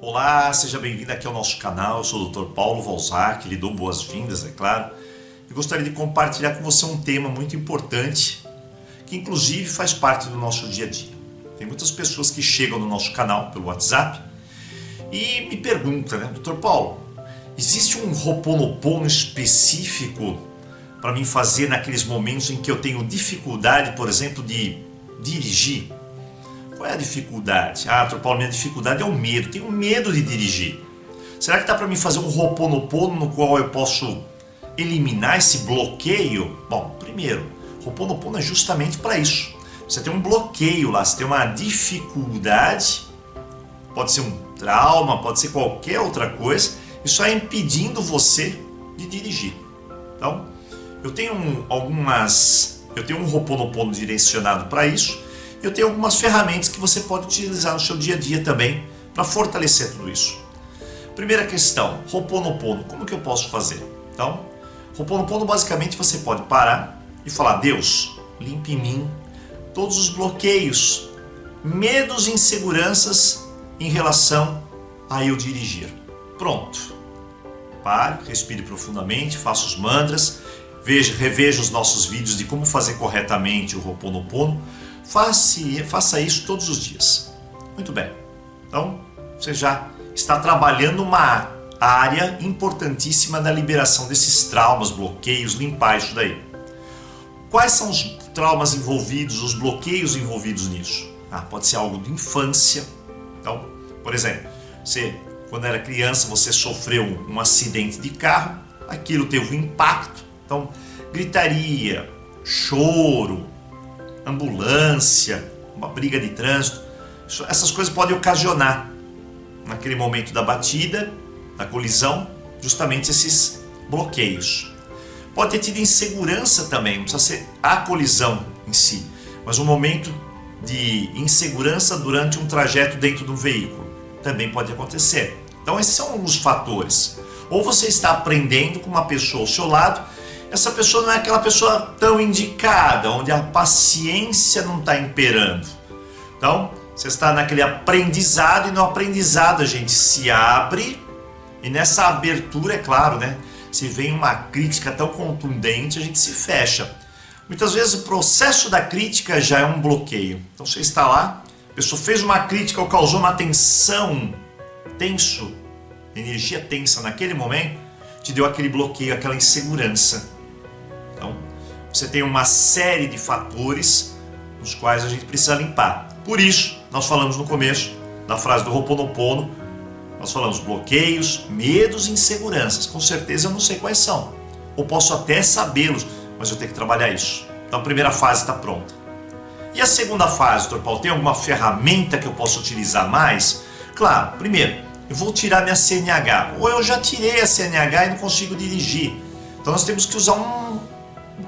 Olá, seja bem-vindo aqui ao nosso canal. Eu sou o Dr. Paulo Valzac, lhe dou boas-vindas, é claro. E gostaria de compartilhar com você um tema muito importante, que inclusive faz parte do nosso dia a dia. Tem muitas pessoas que chegam no nosso canal pelo WhatsApp e me perguntam, né, Dr. Paulo, existe um Ho'oponopono específico para mim fazer naqueles momentos em que eu tenho dificuldade, por exemplo, de dirigir? Qual é a dificuldade? Dr. Paulo, minha dificuldade é o medo. Tenho medo de dirigir. Será que dá para mim fazer um Ho'oponopono no qual eu posso eliminar esse bloqueio? Bom, primeiro, Ho'oponopono é justamente para isso. Você tem um bloqueio lá, você tem uma dificuldade, pode ser um trauma, pode ser qualquer outra coisa, isso é impedindo você de dirigir. Então, eu tenho um Ho'oponopono direcionado para isso. Eu tenho algumas ferramentas que você pode utilizar no seu dia a dia também para fortalecer tudo isso. Primeira questão, Ho'oponopono, como que eu posso fazer? Então, Ho'oponopono basicamente você pode parar e falar: Deus, limpe em mim todos os bloqueios, medos e inseguranças em relação a eu dirigir. Pronto. Pare, respire profundamente, faça os mantras, reveja os nossos vídeos de como fazer corretamente o Ho'oponopono. Faça isso todos os dias. Muito bem. Então, você já está trabalhando uma área importantíssima da liberação desses traumas, bloqueios, limpar isso daí. Quais são os traumas envolvidos, os bloqueios envolvidos nisso? Pode ser algo de infância. Então, por exemplo, quando era criança, você sofreu um acidente de carro, aquilo teve um impacto. Então, gritaria, choro, ambulância, uma briga de trânsito, essas coisas podem ocasionar, naquele momento da batida, da colisão, justamente esses bloqueios. Pode ter tido insegurança também, não precisa ser a colisão em si, mas um momento de insegurança durante um trajeto dentro do veículo também pode acontecer. Então esses são os fatores. Ou você está aprendendo com uma pessoa ao seu lado, essa pessoa não é aquela pessoa tão indicada, onde a paciência não está imperando. Então, você está naquele aprendizado, e no aprendizado a gente se abre, e nessa abertura, é claro, né? Se vem uma crítica tão contundente, a gente se fecha. Muitas vezes o processo da crítica já é um bloqueio. Então você está lá, a pessoa fez uma crítica ou causou uma tensão, energia tensa naquele momento, te deu aquele bloqueio, aquela insegurança. Então, você tem uma série de fatores nos quais a gente precisa limpar. Por isso, nós falamos no começo da frase do Ho'oponopono, nós falamos bloqueios, medos e inseguranças. Com certeza eu não sei quais são. Ou posso até sabê-los, mas eu tenho que trabalhar isso. Então a primeira fase está pronta. E a segunda fase, Dr. Paulo, tem alguma ferramenta que eu possa utilizar mais? Claro, primeiro, eu vou tirar minha CNH. Ou eu já tirei a CNH e não consigo dirigir. Então nós temos que usar um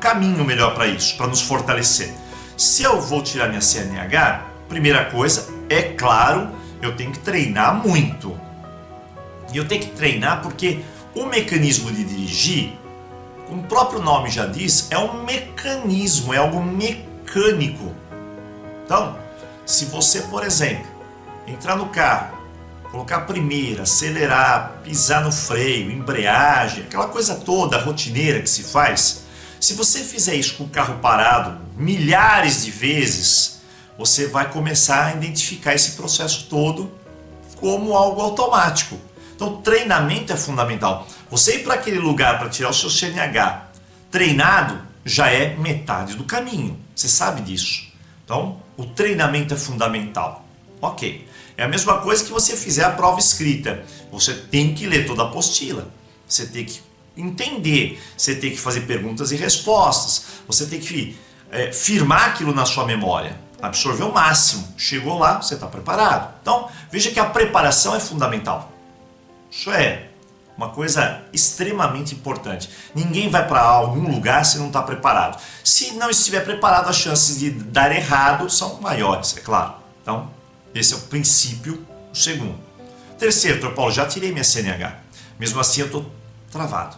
caminho melhor para isso, para nos fortalecer. Se eu vou tirar minha CNH, primeira coisa, é claro, eu tenho que treinar muito. E eu tenho que treinar porque o mecanismo de dirigir, como o próprio nome já diz, é um mecanismo, é algo mecânico. Então, se você, por exemplo, entrar no carro, colocar a primeira, acelerar, pisar no freio, embreagem, aquela coisa toda rotineira que se faz, se você fizer isso com o carro parado milhares de vezes, você vai começar a identificar esse processo todo como algo automático. Então, treinamento é fundamental. Você ir para aquele lugar para tirar o seu CNH treinado já é metade do caminho. Você sabe disso. Então, o treinamento é fundamental. Ok. É a mesma coisa que você fizer a prova escrita. Você tem que ler toda a apostila. Você tem que entender. Você tem que fazer perguntas e respostas. Você tem que firmar aquilo na sua memória. Absorver o máximo. Chegou lá, você está preparado. Então, veja que a preparação é fundamental. Isso é uma coisa extremamente importante. Ninguém vai para algum lugar se não está preparado. Se não estiver preparado, as chances de dar errado são maiores, é claro. Então, esse é o princípio. O segundo. Terceiro, Dr. Paulo, já tirei minha CNH. Mesmo assim, eu estou travado.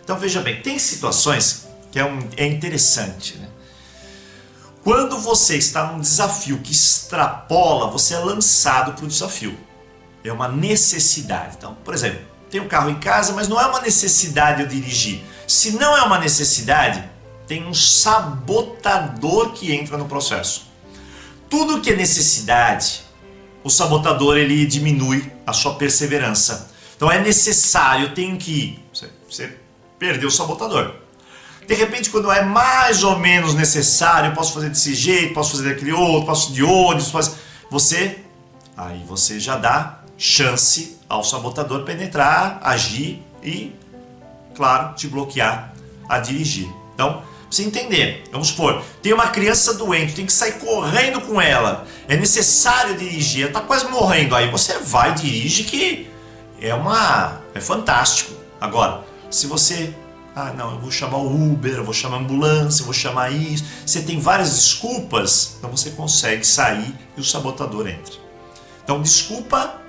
Então, veja bem, tem situações que é interessante, né? Quando você está num desafio que extrapola, você é lançado para o desafio. é uma necessidade. Então, por exemplo, tem um carro em casa, mas não é uma necessidade eu dirigir. Se não é uma necessidade, tem um sabotador que entra no processo. Tudo que é necessidade, o sabotador ele diminui a sua perseverança. Então é necessário, eu tenho que ir. Você perdeu o sabotador. De repente, quando é mais ou menos necessário, eu posso fazer desse jeito, posso fazer daquele outro, posso de ônibus, aí você já dá chance ao sabotador penetrar, agir e, claro, te bloquear a dirigir. Então, pra você entender, vamos supor, tem uma criança doente, tem que sair correndo com ela, é necessário dirigir, ela está quase morrendo, aí você vai, dirige, que é fantástico. Agora, se você, não, eu vou chamar o Uber, eu vou chamar a ambulância, eu vou chamar isso, você tem várias desculpas, então você consegue sair e o sabotador entra. Então, desculpa,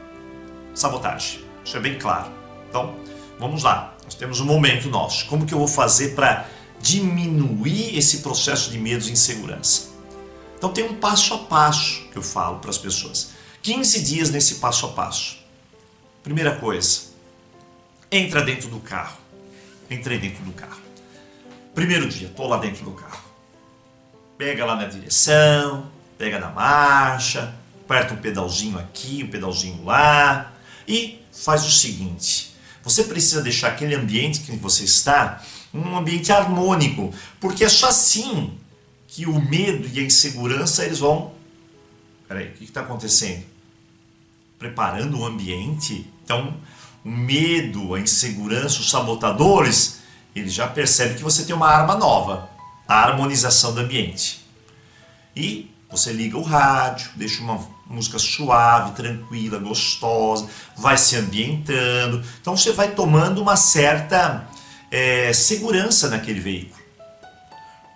sabotagem, isso é bem claro. Então, vamos lá, nós temos um momento nosso, como que eu vou fazer para diminuir esse processo de medos e insegurança? Então tem um passo a passo que eu falo para as pessoas. 15 dias nesse passo a passo. Primeira coisa, entra dentro do carro. Entrei dentro do carro. Primeiro dia, estou lá dentro do carro. Pega lá na direção, pega na marcha, aperta um pedalzinho aqui, um pedalzinho lá e faz o seguinte. Você precisa deixar aquele ambiente que você está um ambiente harmônico, porque é só assim que o medo e a insegurança eles vão... Peraí, o que está acontecendo? Preparando o ambiente. Então, o medo, a insegurança, os sabotadores, eles já percebem que você tem uma arma nova, a harmonização do ambiente. E você liga o rádio, deixa uma música suave, tranquila, gostosa, vai se ambientando. Então você vai tomando uma certa segurança naquele veículo.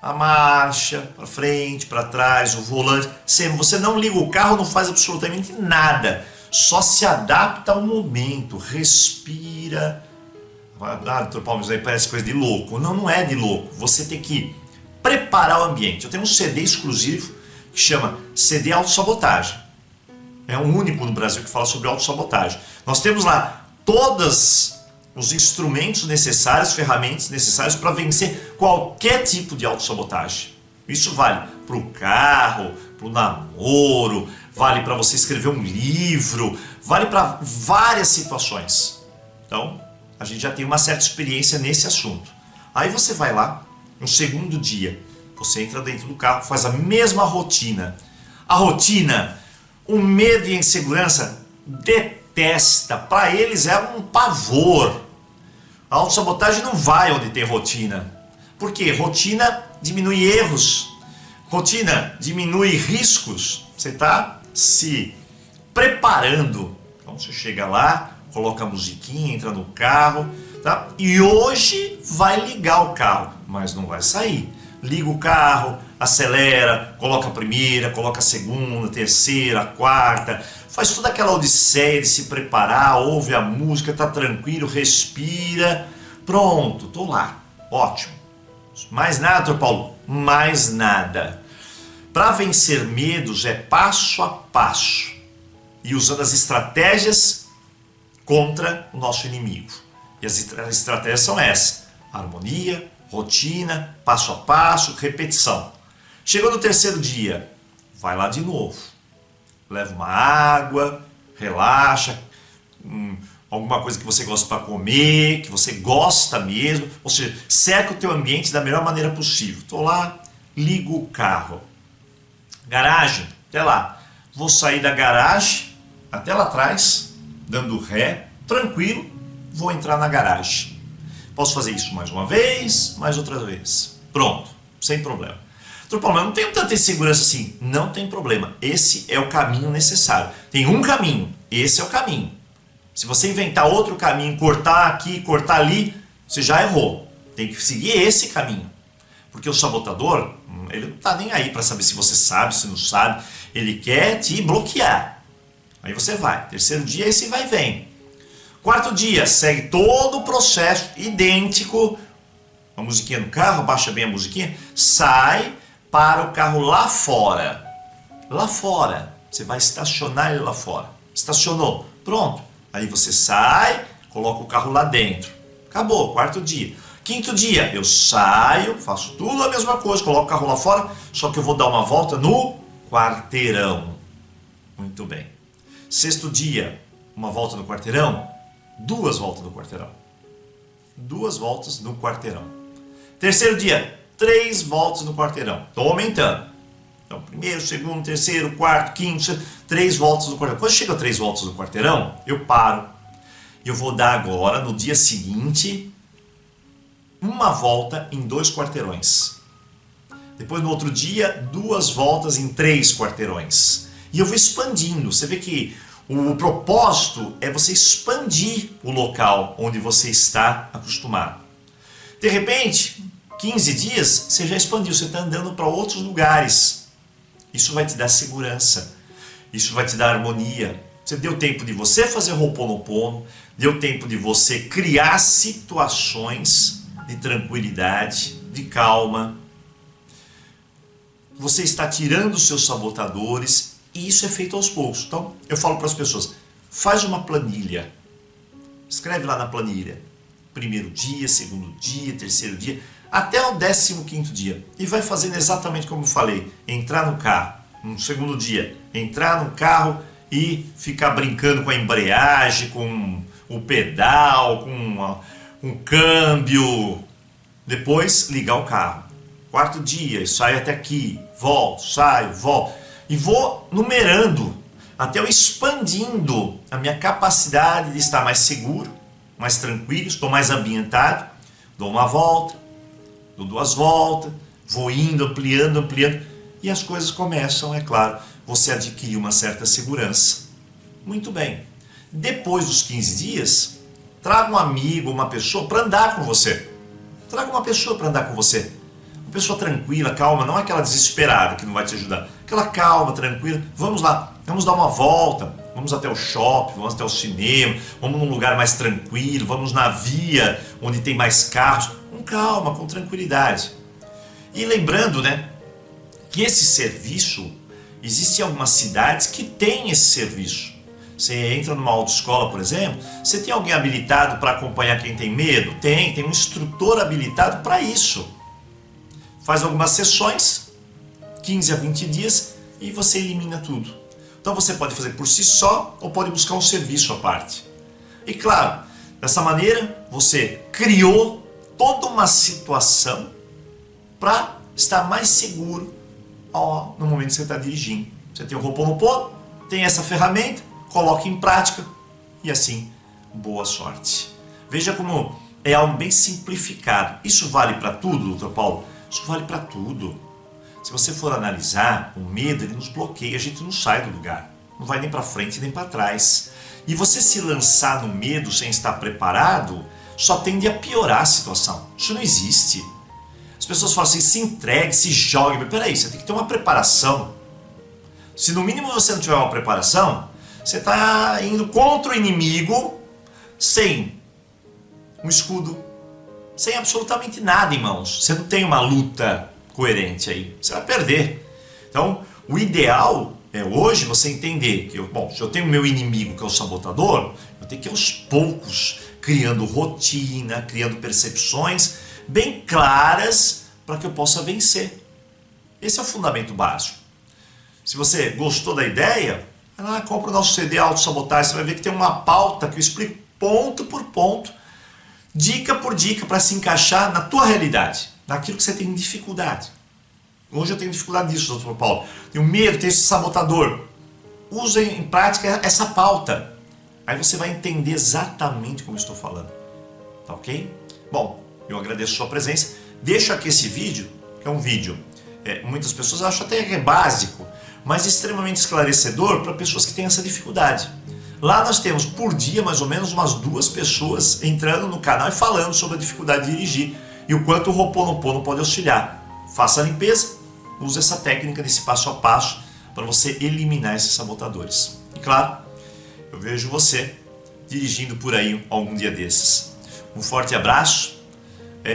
A marcha, para frente, para trás, o volante. Você não liga o carro, não faz absolutamente nada. Só se adapta ao momento, respira. Dr. Palmes, aí parece coisa de louco. Não, não é de louco. Você tem que preparar o ambiente. Eu tenho um CD exclusivo que chama CD Autossabotagem. É o único no Brasil que fala sobre autossabotagem. Nós temos lá todos os instrumentos necessários, ferramentas necessárias para vencer qualquer tipo de autossabotagem. Isso vale para o carro, para o namoro, vale para você escrever um livro, vale para várias situações. Então, a gente já tem uma certa experiência nesse assunto. Aí você vai lá, no segundo dia, você entra dentro do carro, faz a mesma rotina. A rotina, o medo e a insegurança detesta, para eles é um pavor. A autossabotagem não vai onde tem rotina. Por quê? Rotina diminui erros, rotina diminui riscos. Você está se preparando. Então você chega lá, coloca a musiquinha, entra no carro, tá? E hoje vai ligar o carro, mas não vai sair. Liga o carro, acelera, coloca a primeira, coloca a segunda, terceira, a quarta, faz toda aquela odisseia de se preparar, ouve a música, tá tranquilo, respira, pronto, tô lá, ótimo. Mais nada, Dr. Paulo? Mais nada. Para vencer medos é passo a passo e usando as estratégias contra o nosso inimigo. E as estratégias são essas: harmonia, rotina, passo a passo, repetição. Chegou no terceiro dia, vai lá de novo. Leva uma água, relaxa, alguma coisa que você gosta para comer, que você gosta mesmo. Ou seja, cerca o teu ambiente da melhor maneira possível. Estou lá, ligo o carro. Garagem, até lá. Vou sair da garagem, até lá atrás, dando ré, tranquilo, vou entrar na garagem. Posso fazer isso mais uma vez, mais outra vez. Pronto, sem problema. Doutor Paulo, eu não tenho tanta insegurança assim. Não tem problema. Esse é o caminho necessário. Tem um caminho, esse é o caminho. Se você inventar outro caminho, cortar aqui, cortar ali, você já errou. Tem que seguir esse caminho. Porque o sabotador, ele não está nem aí para saber se você sabe, se não sabe. Ele quer te bloquear. Aí você vai. Terceiro dia, esse vai e vem. Quarto dia, segue todo o processo idêntico. A musiquinha no carro, baixa bem a musiquinha. Sai, para o carro lá fora. Lá fora. Você vai estacionar ele lá fora. Estacionou. Pronto. Aí você sai, coloca o carro lá dentro. Acabou, quarto dia. Quinto dia, eu saio, faço tudo a mesma coisa, coloco o carro lá fora, só que eu vou dar uma volta no quarteirão. Muito bem. Sexto dia, uma volta no quarteirão, 2 voltas no quarteirão. 2 voltas no quarteirão. Terceiro dia, 3 voltas no quarteirão. Estou aumentando. Então, primeiro, segundo, terceiro, quarto, quinto, 3 voltas no quarteirão. Quando chega a 3 voltas no quarteirão, eu paro. Eu vou dar agora, no dia seguinte, uma volta em 2 quarteirões. Depois, no outro dia, 2 voltas em 3 quarteirões. E eu vou expandindo. Você vê que o propósito é você expandir o local onde você está acostumado. De repente, 15 dias, você já expandiu, você está andando para outros lugares. Isso vai te dar segurança, isso vai te dar harmonia. Você deu tempo de você fazer Ho'oponopono, deu tempo de você criar situações de tranquilidade, de calma. Você está tirando os seus sabotadores e isso é feito aos poucos. Então, eu falo para as pessoas, faz uma planilha, escreve lá na planilha, primeiro dia, segundo dia, terceiro dia, até o 15º dia. E vai fazendo exatamente como eu falei, entrar no carro, no segundo dia, entrar no carro e ficar brincando com a embreagem, com o pedal, com o câmbio. Depois, ligar o carro. Quarto dia, saio até aqui, volto, saio, volto. E vou numerando, até eu expandindo a minha capacidade de estar mais seguro, mais tranquilo, estou mais ambientado. Dou uma volta, dou 2 voltas, vou indo, ampliando, ampliando. E as coisas começam, é claro, você adquirir uma certa segurança. Muito bem. Depois dos 15 dias, traga um amigo, uma pessoa para andar com você. Traga uma pessoa para andar com você. Uma pessoa tranquila, calma, não aquela desesperada que não vai te ajudar. Aquela calma, tranquila. Vamos lá, vamos dar uma volta. Vamos até o shopping, vamos até o cinema, vamos num lugar mais tranquilo, vamos na via onde tem mais carros. Com calma, com tranquilidade. E lembrando, né, que esse serviço, existem algumas cidades que têm esse serviço. Você entra numa autoescola, por exemplo, você tem alguém habilitado para acompanhar quem tem medo? Tem um instrutor habilitado para isso. Faz algumas sessões, 15 a 20 dias, e você elimina tudo. Então você pode fazer por si só ou pode buscar um serviço à parte. E claro, dessa maneira você criou toda uma situação para estar mais seguro no momento que você está dirigindo. Você tem o Ho'oponopono, tem essa ferramenta, coloque em prática e assim, boa sorte. Veja como é algo bem simplificado. Isso vale para tudo, Dr. Paulo? Isso vale para tudo. Se você for analisar, o medo ele nos bloqueia, a gente não sai do lugar. Não vai nem para frente nem para trás. E você se lançar no medo sem estar preparado, só tende a piorar a situação. Isso não existe. As pessoas falam assim, se entregue, se jogue. Mas peraí, você tem que ter uma preparação. Se no mínimo você não tiver uma preparação, você está indo contra o inimigo sem um escudo, sem absolutamente nada em mãos. Você não tem uma luta coerente aí. Você vai perder. Então, o ideal é hoje você entender que, se eu tenho o meu inimigo que é o sabotador, eu tenho que ir aos poucos, criando rotina, criando percepções bem claras para que eu possa vencer. Esse é o fundamento básico. Se você gostou da ideia, vai lá, compra o nosso CD Autossabotagem, você vai ver que tem uma pauta que eu explico ponto por ponto, dica por dica para se encaixar na tua realidade, naquilo que você tem dificuldade. Hoje eu tenho dificuldade disso, doutor Paulo. Tenho medo, tenho esse sabotador. Use em prática essa pauta. Aí você vai entender exatamente como eu estou falando. Tá ok? Bom, eu agradeço a sua presença. Deixo aqui esse vídeo, que é um vídeo, muitas pessoas acham até que é básico, mas extremamente esclarecedor para pessoas que têm essa dificuldade. Lá nós temos por dia mais ou menos umas 2 pessoas entrando no canal e falando sobre a dificuldade de dirigir e o quanto o Ho'oponopono pode auxiliar. Faça a limpeza, use essa técnica desse passo a passo para você eliminar esses sabotadores. E claro, eu vejo você dirigindo por aí algum dia desses. Um forte abraço.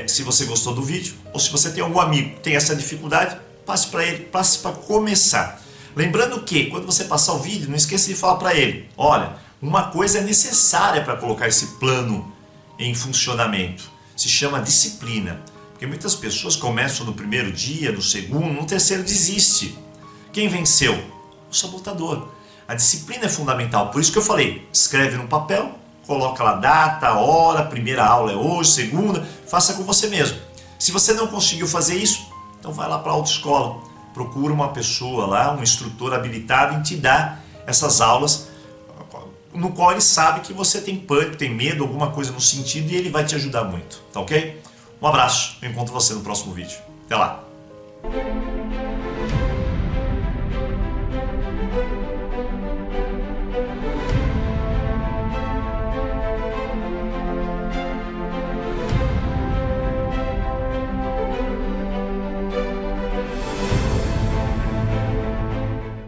Se você gostou do vídeo ou se você tem algum amigo que tem essa dificuldade, passe para ele, passe para começar. Lembrando que quando você passar o vídeo, não esqueça de falar para ele, olha, Uma coisa é necessária para colocar esse plano em funcionamento. Se chama disciplina. Porque muitas pessoas começam no primeiro dia, no segundo, no terceiro desiste. Quem venceu? O sabotador. A disciplina é fundamental. Por isso que eu falei, escreve no papel, coloca lá data, hora, primeira aula é hoje, segunda, faça com você mesmo. Se você não conseguiu fazer isso, então vai lá para a autoescola. Procura uma pessoa lá, um instrutor habilitado em te dar essas aulas, no qual ele sabe que você tem pânico, tem medo, alguma coisa no sentido, e ele vai te ajudar muito, tá ok? Um abraço, eu encontro você no próximo vídeo. Até lá!